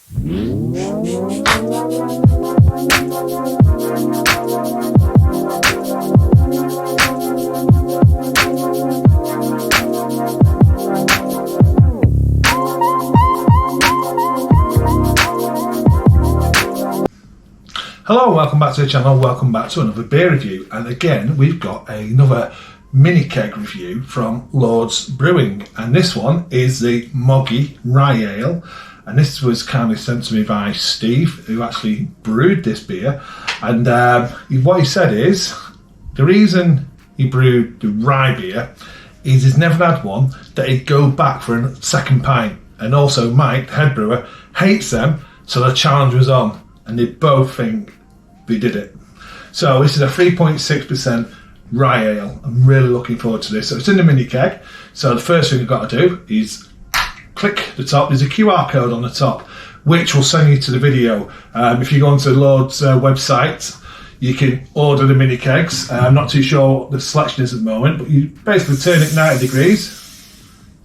Hello, welcome back to the channel, welcome back to another beer review, and again we've got another mini keg review from Lord's Brewing, and this one is the Moggie Rye Ale, and this was kindly sent to me by Steve, who actually brewed this beer, and what he said is the reason he brewed the rye beer is he's never had one that he'd go back for a second pint, and also Mike, the head brewer, hates them, so the challenge was on, and they both think they did it. So this is a 3.6% rye ale. I'm really looking forward to this. So it's in the mini keg. So the first thing you've got to do is click the top. There's a QR code on the top, which will send you to the video. If you go onto Lord's website, you can order the mini kegs. I'm not too sure what the selection is at the moment, but you basically turn it 90 degrees.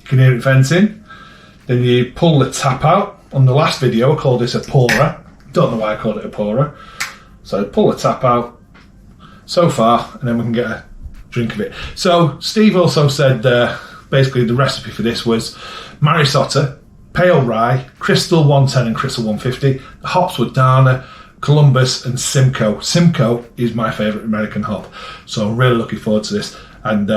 You can hear it venting. Then you pull the tap out. On the last video, I called this a pourer. Don't know why I called it a pourer. So pull the tap out so far, and then we can get a drink of it. So Steve also said basically the recipe for this was Marisota, pale rye, Crystal 110 and Crystal 150. The hops were Dana, Columbus and Simcoe. Simcoe is my favourite American hop, so I'm really looking forward to this. And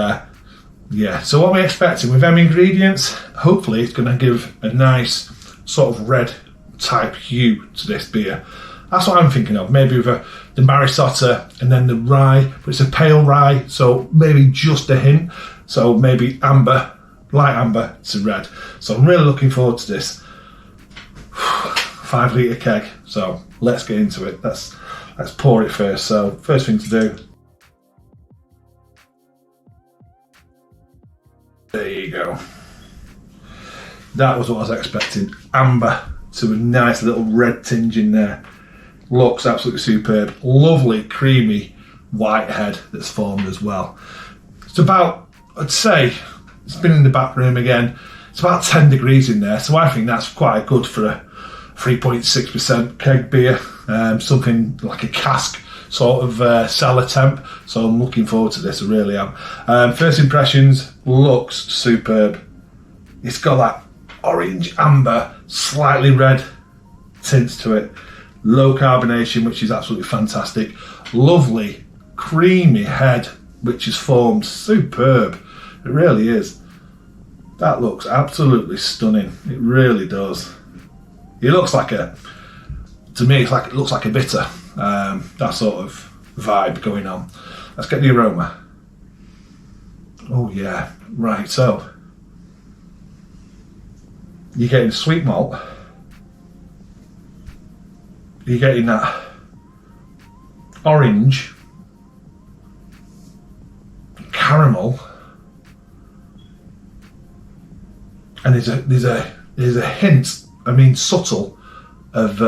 yeah, so what we're expecting with them ingredients, hopefully it's going to give a nice sort of red type hue to this beer. That's what I'm thinking of, maybe with the Marisota and then the rye, but it's a pale rye, so maybe just a hint. So maybe amber, light amber to red. So I'm really looking forward to this. 5 litre keg, so let's get into it. Let's pour it first. So first thing to do. There you go. That was what I was expecting. Amber to a nice little red tinge in there. Looks absolutely superb. Lovely, creamy white head that's formed as well. It's about, I'd say, it's been in the back room again. It's about 10 degrees in there, so I think that's quite good for a 3.6% keg beer. Something like a cask sort of cellar temp. So I'm looking forward to this, I really am. First impressions, looks superb. It's got that orange, amber, slightly red tints to it. Low carbonation, which is absolutely fantastic. Lovely, creamy head, which is formed superb. It really is. That looks absolutely stunning. It really does. It looks like a, to me, it looks like a bitter. That sort of vibe going on. Let's get the aroma. Oh yeah, right, so you're getting sweet malt. You're getting that orange, caramel, and there's a hint, I mean subtle, of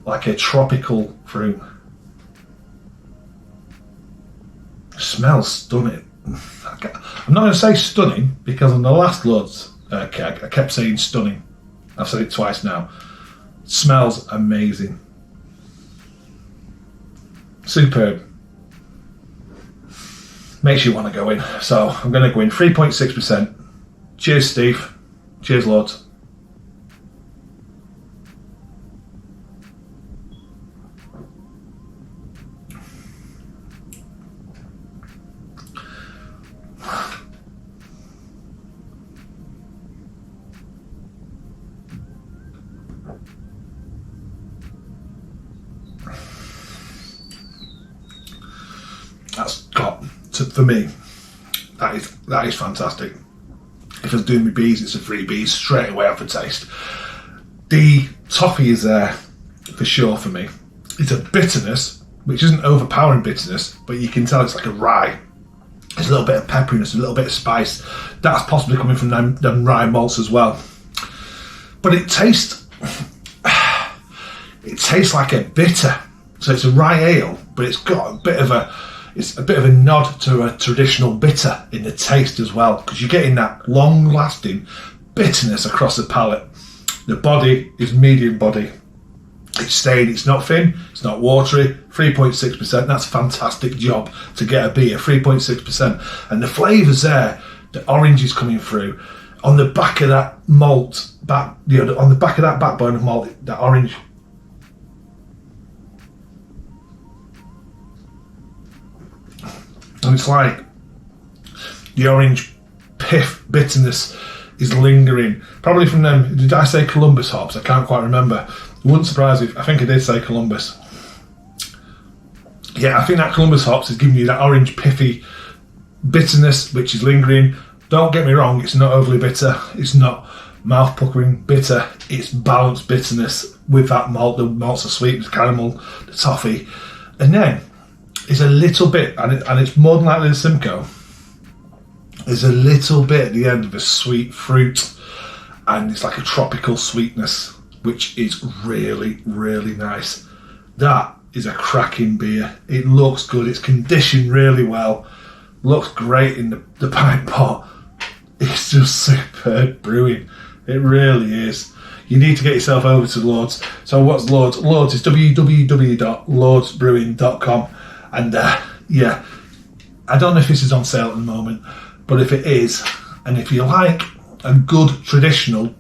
like a tropical fruit. Smells stunning. I'm not going to say stunning because on the last Lord's keg I kept saying stunning. I've said it twice now. Smells amazing. Superb. Makes you want to go in. So I'm going to go in 3.6%. Cheers, Steve. Cheers, Lords. That's got to, for me, that is fantastic. If I was doing my bees, it's a free bees straight away off the taste. The toffee is there for sure for me. It's a bitterness, which isn't overpowering bitterness, but you can tell it's like a rye. There's a little bit of pepperiness, a little bit of spice. That's possibly coming from them rye malts as well. But it tastes like a bitter. So it's a rye ale, but it's got a bit of a nod to a traditional bitter in the taste as well, because you're getting that long-lasting bitterness across the palate. The body is medium body, It's staying, it's not thin, it's not watery, 3.6%, that's a fantastic job to get a beer, 3.6%. And the flavours there, the orange is coming through. On the back of that malt, on the back of that backbone of malt, that orange. And it's like the orange pith bitterness is lingering. Probably from them, did I say Columbus hops? I can't quite remember. It wouldn't surprise me if, I think I did say Columbus. Yeah, I think that Columbus hops is giving you that orange pithy bitterness which is lingering. Don't get me wrong, it's not overly bitter, it's not mouth puckering bitter, it's balanced bitterness with that malt. The malts are sweet, the caramel, the toffee, and then it's a little bit, and it's more than likely the Simcoe, there's a little bit at the end of a sweet fruit, and it's like a tropical sweetness, which is really, really nice. That is a cracking beer. It looks good, it's conditioned really well, looks great in the pint pot. It's just superb brewing. It really is. You need to get yourself over to Lords. So what's Lords? Lords is www.lordsbrewing.com. And yeah, I don't know if this is on sale at the moment, but if it is, and if you like a good traditional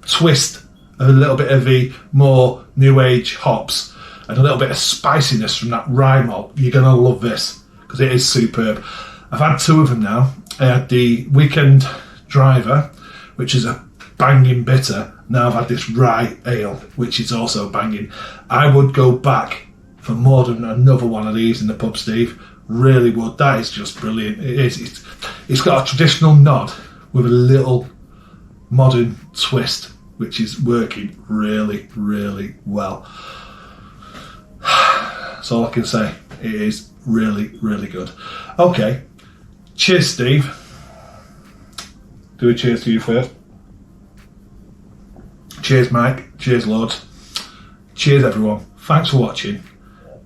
twist of a little bit of the more new age hops and a little bit of spiciness from that rye malt, you're going to love this because it is superb. I've had two of them now. I had the Weekend Driver, which is a banging bitter. Now I've had this rye ale, which is also banging. I would go back for more than another one of these in the pub, Steve. Really would. That is just brilliant. It is. It's got a traditional nod with a little modern twist, which is working really, really well. That's all I can say. It is really, really good. Okay. Cheers, Steve. Do a cheers to you first. Cheers, Mike. Cheers, Lords. Cheers, everyone. Thanks for watching,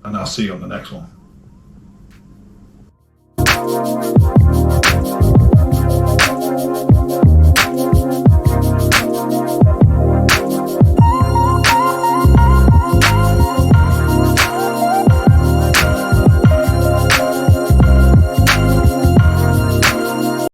and I'll see you on the next one.